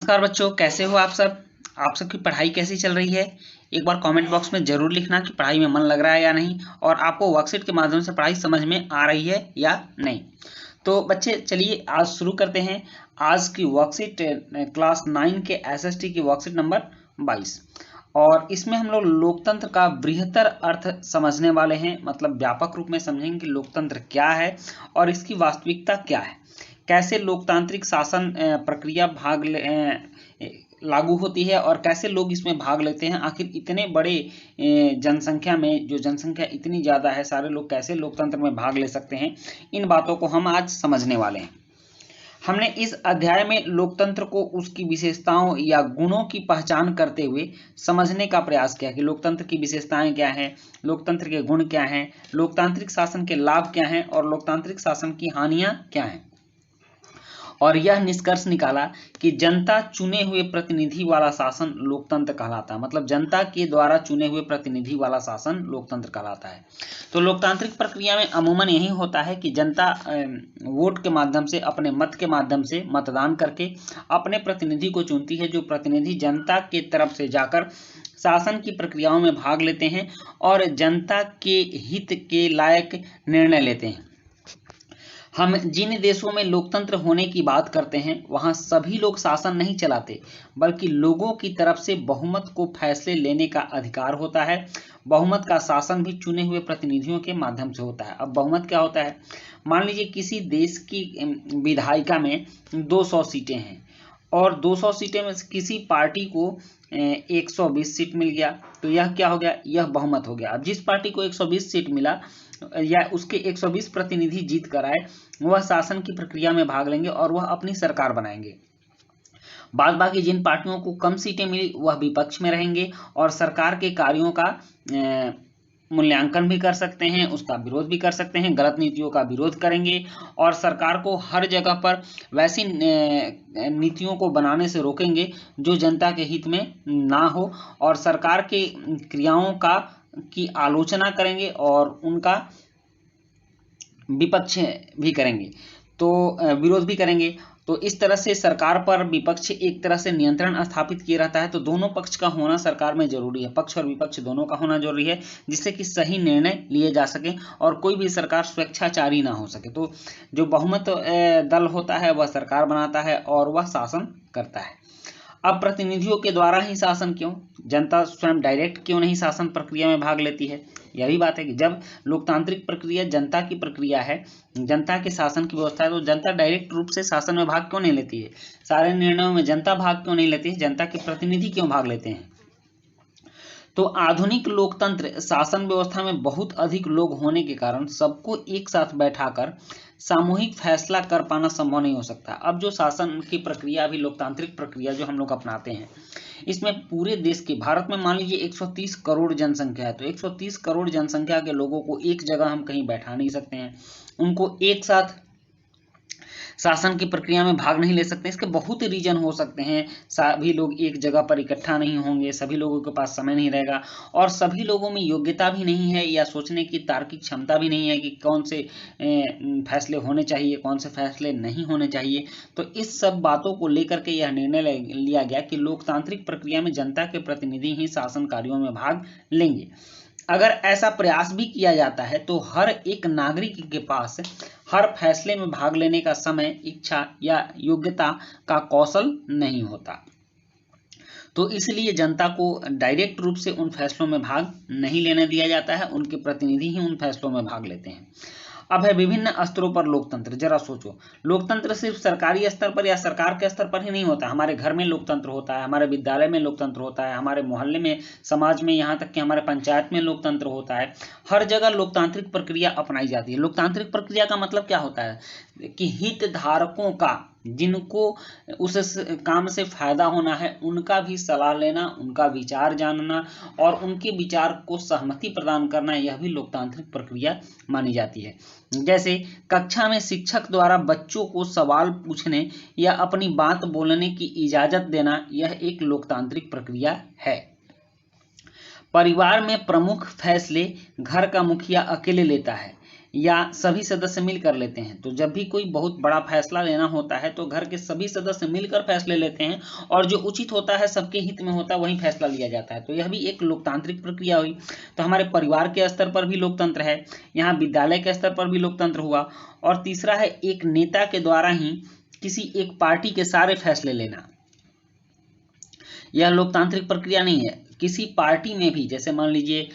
नमस्कार बच्चों, कैसे हो आप सब। आप सबकी पढ़ाई कैसी चल रही है। एक बार कमेंट बॉक्स में जरूर लिखना कि पढ़ाई में मन लग रहा है या नहीं, और आपको वर्कशीट के माध्यम से पढ़ाई समझ में आ रही है या नहीं। तो बच्चे चलिए आज शुरू करते हैं। आज की वर्कशीट क्लास 9 के एसएसटी की वर्कशीट नंबर 22, और इसमें हम लोग लोकतंत्र का बृहत्तर अर्थ समझने वाले हैं। मतलब व्यापक रूप में समझेंगे कि लोकतंत्र क्या है और इसकी वास्तविकता क्या है, कैसे लोकतांत्रिक शासन प्रक्रिया लागू होती है और कैसे लोग इसमें भाग लेते हैं। आखिर इतने बड़े जनसंख्या में, जो जनसंख्या इतनी ज़्यादा है, सारे लोग कैसे लोकतंत्र में भाग ले सकते हैं, इन बातों को हम आज समझने वाले हैं। हमने इस अध्याय में लोकतंत्र को उसकी विशेषताओं या गुणों की पहचान करते हुए समझने का प्रयास किया कि लोकतंत्र की विशेषताएं क्या हैं, लोकतंत्र के गुण क्या हैं, लोकतांत्रिक शासन के लाभ क्या हैं और लोकतांत्रिक शासन की हानियां क्या हैं। और यह निष्कर्ष निकाला कि जनता चुने हुए प्रतिनिधि वाला शासन लोकतंत्र कहलाता है। मतलब जनता के द्वारा चुने हुए प्रतिनिधि वाला शासन लोकतंत्र कहलाता है। तो लोकतांत्रिक प्रक्रिया में अमूमन यही होता है कि जनता वोट के माध्यम से, अपने मत के माध्यम से मतदान करके अपने प्रतिनिधि को चुनती है, जो प्रतिनिधि जनता के तरफ से जाकर शासन की प्रक्रियाओं में भाग लेते हैं और जनता के हित के लायक निर्णय लेते हैं। हम जिन देशों में लोकतंत्र होने की बात करते हैं वहां सभी लोग शासन नहीं चलाते, बल्कि लोगों की तरफ से बहुमत को फैसले लेने का अधिकार होता है। बहुमत का शासन भी चुने हुए प्रतिनिधियों के माध्यम से होता है। अब बहुमत क्या होता है, मान लीजिए किसी देश की विधायिका में 200 सीटें हैं और 200 सीटें में किसी पार्टी को 120 सीट मिल गया, तो यह क्या हो गया, यह बहुमत हो गया। अब जिस पार्टी को 120 सीट मिला या उसके 120 प्रतिनिधि जीत कर आए, वह शासन की प्रक्रिया में भाग लेंगे और वह अपनी सरकार बनाएंगे। बाद बाकी जिन पार्टियों को कम सीटें मिली वह विपक्ष में रहेंगे और सरकार के कार्यों का मूल्यांकन भी कर सकते हैं, उसका विरोध भी कर सकते हैं, गलत नीतियों का विरोध करेंगे और सरकार को हर जगह पर वैसी नीतियों को बनाने से रोकेंगे जो जनता के हित में ना हो, और सरकार के क्रियाओं की आलोचना करेंगे और उनका विपक्ष भी करेंगे, तो विरोध भी करेंगे। तो इस तरह से सरकार पर विपक्ष एक तरह से नियंत्रण स्थापित किए रहता है। तो दोनों पक्ष का होना सरकार में जरूरी है, पक्ष और विपक्ष दोनों का होना जरूरी है, जिससे कि सही निर्णय लिए जा सके और कोई भी सरकार स्वेच्छाचारी ना हो सके। तो जो बहुमत दल होता है वह सरकार बनाता है और वह शासन करता है। अब प्रतिनिधियों के द्वारा ही शासन क्यों, जनता स्वयं डायरेक्ट क्यों नहीं शासन प्रक्रिया में भाग लेती है। यह भी बात है कि जब लोकतांत्रिक प्रक्रिया जनता की प्रक्रिया है, जनता के शासन की व्यवस्था है, तो जनता डायरेक्ट रूप से शासन में भाग क्यों नहीं लेती है, सारे निर्णयों में जनता भाग क्यों नहीं लेती है, जनता के प्रतिनिधि क्यों भाग लेते हैं। तो आधुनिक लोकतंत्र शासन व्यवस्था में बहुत अधिक लोग होने के कारण सबको एक साथ बैठाकर सामूहिक फैसला कर पाना संभव नहीं हो सकता। अब जो शासन की प्रक्रिया, अभी लोकतांत्रिक प्रक्रिया जो हम लोग अपनाते हैं, इसमें पूरे देश के, भारत में मान लीजिए 130 करोड़ जनसंख्या है, तो 130 करोड़ जनसंख्या के लोगों को एक जगह हम कहीं बैठा नहीं सकते हैं, उनको एक साथ शासन की प्रक्रिया में भाग नहीं ले सकते। इसके बहुत रीजन हो सकते हैं। सभी लोग एक जगह पर इकट्ठा नहीं होंगे, सभी लोगों के पास समय नहीं रहेगा और सभी लोगों में योग्यता भी नहीं है या सोचने की तार्किक क्षमता भी नहीं है कि कौन से फैसले होने चाहिए, कौन से फैसले नहीं होने चाहिए। तो इस सब बातों को लेकर के यह निर्णय लिया गया कि लोकतांत्रिक प्रक्रिया में जनता के प्रतिनिधि ही शासन कार्यों में भाग लेंगे। अगर ऐसा प्रयास भी किया जाता है तो हर एक नागरिक के पास हर फैसले में भाग लेने का समय, इच्छा या योग्यता का कौशल नहीं होता। तो इसलिए जनता को डायरेक्ट रूप से उन फैसलों में भाग नहीं लेने दिया जाता है, उनके प्रतिनिधि ही उन फैसलों में भाग लेते हैं। अब है विभिन्न स्तरों पर लोकतंत्र। जरा सोचो, लोकतंत्र सिर्फ सरकारी स्तर पर या सरकार के स्तर पर ही नहीं होता। हमारे घर में लोकतंत्र होता है, हमारे विद्यालय में लोकतंत्र होता है, हमारे मोहल्ले में, समाज में, यहाँ तक कि हमारे पंचायत में लोकतंत्र होता है। हर जगह लोकतांत्रिक प्रक्रिया अपनाई जाती है। लोकतांत्रिक प्रक्रिया का मतलब क्या होता है कि हितधारकों का, जिनको उस काम से फायदा होना है, उनका भी सलाह लेना, उनका विचार जानना और उनके विचार को सहमति प्रदान करना, यह भी लोकतांत्रिक प्रक्रिया मानी जाती है। जैसे कक्षा में शिक्षक द्वारा बच्चों को सवाल पूछने या अपनी बात बोलने की इजाजत देना, यह एक लोकतांत्रिक प्रक्रिया है। परिवार में प्रमुख फैसले घर का मुखिया अकेले लेता है, या सभी सदस्य मिलकर लेते हैं। तो जब भी कोई बहुत बड़ा फैसला लेना होता है तो घर के सभी सदस्य मिलकर फैसले लेते हैं और जो उचित होता है, सबके हित में होता है, वही फैसला लिया जाता है। तो यह भी एक लोकतांत्रिक प्रक्रिया हुई। तो हमारे परिवार के स्तर पर भी लोकतंत्र है, यहाँ विद्यालय के स्तर पर भी लोकतंत्र हुआ। और तीसरा है एक नेता के द्वारा ही किसी एक पार्टी के सारे फैसले लेना। यह लोकतांत्रिक प्रक्रिया नहीं है। किसी पार्टी में भी, जैसे मान लीजिए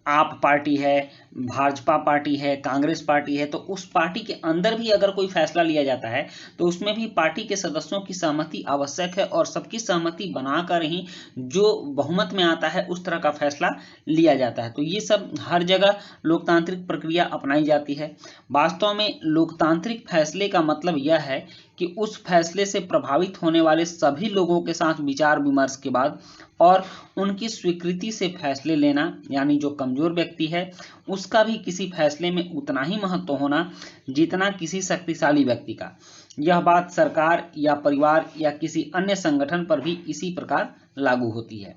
आप पार्टी है, भाजपा पार्टी है, कांग्रेस पार्टी है, तो उस पार्टी के अंदर भी अगर कोई फैसला लिया जाता है तो उसमें भी पार्टी के सदस्यों की सहमति आवश्यक है और सबकी सहमति बनाकर ही जो बहुमत में आता है उस तरह का फैसला लिया जाता है। तो ये सब हर जगह लोकतांत्रिक प्रक्रिया अपनाई जाती है। वास्तव में लोकतांत्रिक फैसले का मतलब यह है कि उस फैसले से प्रभावित होने वाले सभी लोगों के साथ विचार विमर्श के बाद और उनकी स्वीकृति से फैसले लेना, यानी जो कमजोर व्यक्ति है उसका भी किसी फैसले में उतना ही महत्व होना जितना किसी शक्तिशाली व्यक्ति का। यह बात सरकार या परिवार या किसी अन्य संगठन पर भी इसी प्रकार लागू होती है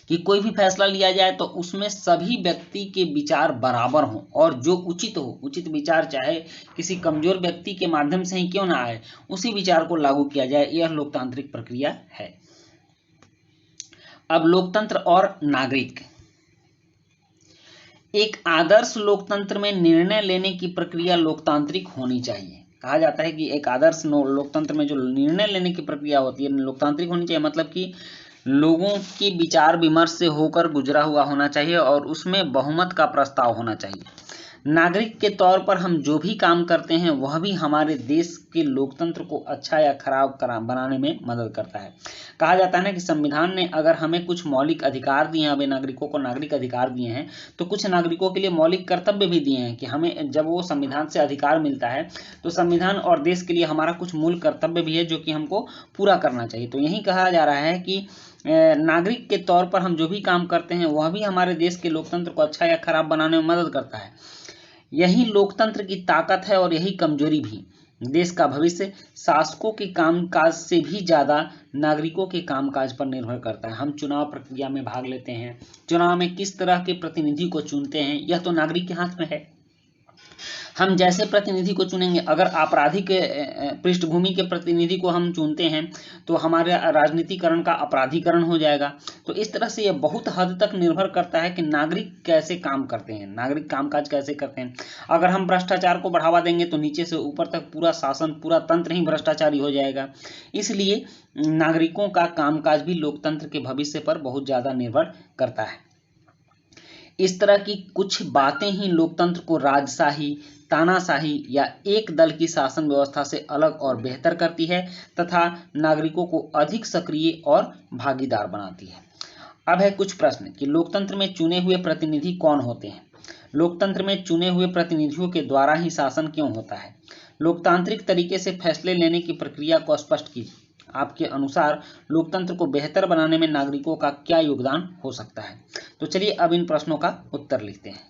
कि कोई भी फैसला लिया जाए तो उसमें सभी व्यक्ति के विचार बराबर हों और जो उचित हो, उचित विचार चाहे किसी कमजोर व्यक्ति के माध्यम से ही क्यों ना आए, उसी विचार को लागू किया जाए। यह लोकतांत्रिक प्रक्रिया है। अब लोकतंत्र और नागरिक। एक आदर्श लोकतंत्र में निर्णय लेने की प्रक्रिया लोकतांत्रिक होनी चाहिए। कहा जाता है कि एक आदर्श लोकतंत्र में जो निर्णय लेने की प्रक्रिया होती है लोकतांत्रिक होनी चाहिए, मतलब कि लोगों के विचार विमर्श से होकर गुजरा हुआ होना चाहिए और उसमें बहुमत का प्रस्ताव होना चाहिए। नागरिक के तौर पर हम जो भी काम करते हैं वह भी हमारे देश के लोकतंत्र को अच्छा या खराब बनाने में मदद करता है। कहा जाता है ना कि संविधान ने अगर हमें कुछ मौलिक अधिकार दिए हैं, हमें नागरिकों को नागरिक अधिकार दिए हैं, तो कुछ नागरिकों के लिए मौलिक कर्तव्य भी दिए हैं कि हमें जब वो संविधान से अधिकार मिलता है तो संविधान और देश के लिए हमारा कुछ मूल कर्तव्य भी है जो कि हमको पूरा करना चाहिए। तो यही कहा जा रहा है कि नागरिक के तौर पर हम जो भी काम करते हैं वह भी हमारे देश के लोकतंत्र को अच्छा या खराब बनाने में मदद करता है। यही लोकतंत्र की ताकत है और यही कमजोरी भी। देश का भविष्य शासकों के कामकाज से भी ज्यादा नागरिकों के कामकाज पर निर्भर करता है। हम चुनाव प्रक्रिया में भाग लेते हैं, चुनाव में किस तरह के प्रतिनिधि को चुनते हैं यह तो नागरिक के हाथ में है। हम जैसे प्रतिनिधि को चुनेंगे, अगर आपराधिक पृष्ठभूमि के प्रतिनिधि को हम चुनते हैं तो हमारे राजनीतिकरण का अपराधीकरण हो जाएगा। तो इस तरह से यह बहुत हद तक निर्भर करता है कि नागरिक कैसे काम करते हैं, नागरिक कामकाज कैसे करते हैं। अगर हम भ्रष्टाचार को बढ़ावा देंगे तो नीचे से ऊपर तक पूरा शासन, पूरा तंत्र ही भ्रष्टाचारी हो जाएगा। इसलिए नागरिकों का कामकाज भी लोकतंत्र के भविष्य पर बहुत ज्यादा निर्भर करता है। इस तरह की कुछ बातें ही लोकतंत्र को राजशाही, तानाशाही या एक दल की शासन व्यवस्था से अलग और बेहतर करती है तथा नागरिकों को अधिक सक्रिय और भागीदार बनाती है। अब है कुछ प्रश्न कि लोकतंत्र में चुने हुए प्रतिनिधि कौन होते हैं? लोकतंत्र में चुने हुए प्रतिनिधियों के द्वारा ही शासन क्यों होता है? लोकतांत्रिक तरीके से फैसले लेने की प्रक्रिया को स्पष्ट कीजिए। आपके अनुसार लोकतंत्र को बेहतर बनाने में नागरिकों का क्या योगदान हो सकता है? तो चलिए अब इन प्रश्नों का उत्तर लिखते हैं।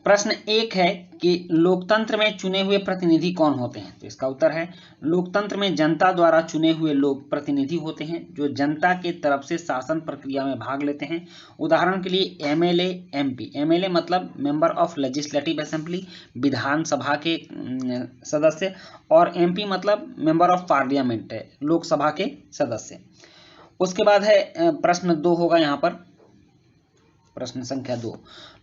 प्रश्न 1 है कि लोकतंत्र में चुने हुए प्रतिनिधि कौन होते हैं? तो इसका उत्तर है लोकतंत्र में जनता द्वारा चुने हुए लोग प्रतिनिधि होते हैं जो जनता के तरफ से शासन प्रक्रिया में भाग लेते हैं। उदाहरण के लिए एमएलए, एमपी। एमएलए मतलब मेंबर ऑफ लेजिस्लेटिव असेंबली, विधानसभा के सदस्य, और एमपी मतलब मेंबर ऑफ पार्लियामेंट, लोकसभा के सदस्य। उसके बाद है प्रश्न 2 होगा यहाँ पर, प्रश्न संख्या 2,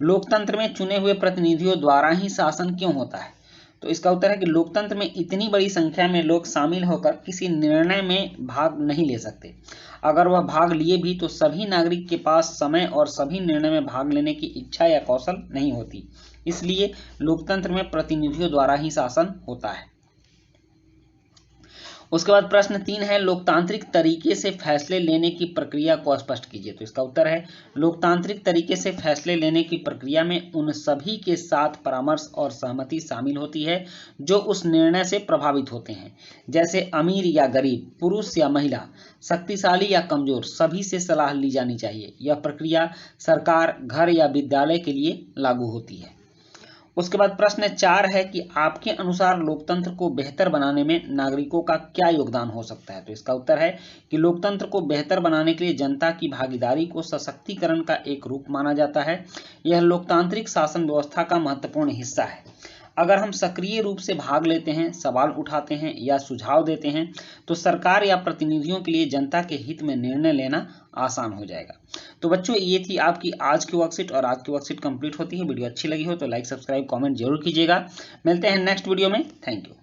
लोकतंत्र में चुने हुए प्रतिनिधियों द्वारा ही शासन क्यों होता है? तो इसका उत्तर है कि लोकतंत्र में इतनी बड़ी संख्या में लोग शामिल होकर किसी निर्णय में भाग नहीं ले सकते। अगर वह भाग लिए भी तो सभी नागरिक के पास समय और सभी निर्णय में भाग लेने की इच्छा या कौशल नहीं होती। इसलिए लोकतंत्र में प्रतिनिधियों द्वारा ही शासन होता है। उसके बाद प्रश्न 3 है लोकतांत्रिक तरीके से फैसले लेने की प्रक्रिया को स्पष्ट कीजिए। तो इसका उत्तर है लोकतांत्रिक तरीके से फैसले लेने की प्रक्रिया में उन सभी के साथ परामर्श और सहमति शामिल होती है जो उस निर्णय से प्रभावित होते हैं, जैसे अमीर या गरीब, पुरुष या महिला, शक्तिशाली या कमजोर, सभी से सलाह ली जानी चाहिए। यह प्रक्रिया सरकार, घर या विद्यालय के लिए लागू होती है। उसके बाद प्रश्न 4 है कि आपके अनुसार लोकतंत्र को बेहतर बनाने में नागरिकों का क्या योगदान हो सकता है। तो इसका उत्तर है कि लोकतंत्र को बेहतर बनाने के लिए जनता की भागीदारी को सशक्तिकरण का एक रूप माना जाता है। यह लोकतांत्रिक शासन व्यवस्था का महत्वपूर्ण हिस्सा है। अगर हम सक्रिय रूप से भाग लेते हैं, सवाल उठाते हैं या सुझाव देते हैं तो सरकार या प्रतिनिधियों के लिए जनता के हित में निर्णय लेना आसान हो जाएगा। तो बच्चों, ये थी आपकी आज की वर्कशीट और आज की वर्कशीट कंप्लीट होती है। वीडियो अच्छी लगी हो तो लाइक, सब्सक्राइब, कमेंट जरूर कीजिएगा। मिलते हैं नेक्स्ट वीडियो में। Thank you.